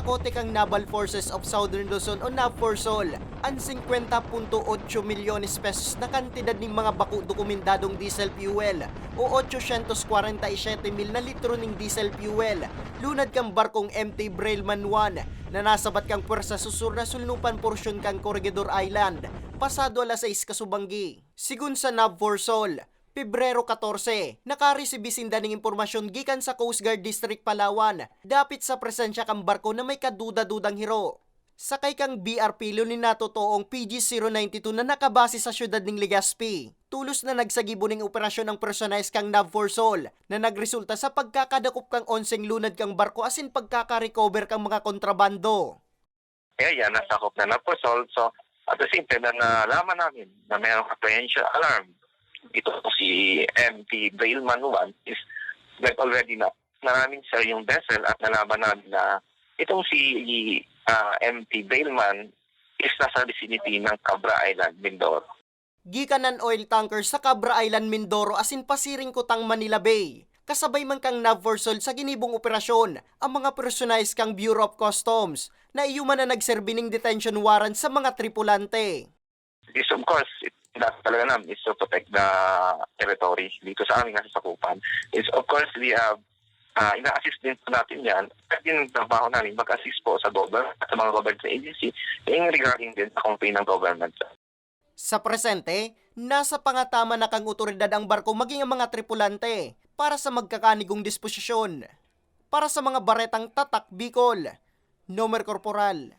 Nakote kang Naval Forces of Southern Luzon o NAVFORSOL ang 50.8 milyones pesos na kantidad ng mga baku dokumentadong diesel fuel o 847 mil na litro ng diesel fuel. Lunad kang barkong MT Brailman 1 na nasabat kang pwersa susur na sulnupan porsyon kang Corregidor Island pasado alas 6 kasubanggi. Sigun sa NAVFORSOL, Pebrero 14, nakaresibisinde ng impormasyon gikan sa Coast Guard District Palawan dapit sa presensya kang barko na may kaduda-dudang hiro. Sakay kang BRP Leonin na totoong PG-092 na nakabase sa syudad ng Legazpi. Tulos na nagsagibo ng operasyon ng personalis kang NAVFORSOL na nagresulta sa pagkakadakop kang 11 lunad kang barko asin pagkaka-recover kang mga kontrabando. Kaya yan, nasakop na NAVFORSOL. So, at the same time na nalaman namin na mayroong apprehension alarm. Ito si MT Brailman 1 is like already na namin sir yung vessel at nalaman namin na itong si MT Brailman is nasa vicinity ng Cabra Island, Mindoro. Gikanan oil tanker sa Cabra Island, Mindoro asin pasiring kutang Manila Bay. Kasabay man kang NAVFORSOL sa ginibong operasyon ang mga personalis kang Bureau of Customs na iyuman na nagserbi ng detention warrant sa mga tripulante. This of course, dapat talaga namin is to protect the territory dito sa aming nasasakupan. Is of course, we have ina-assist din po natin yan at yung trabaho namin mag-assist po sa government at sa mga government agency in regarding din sa campaign ng government. Sa presente, nasa pangatama na kang otoridad ang barko maging ang mga tripulante para sa magkakanigong disposisyon. Para sa mga baretang Tatak Bicol, Nomer Corporal.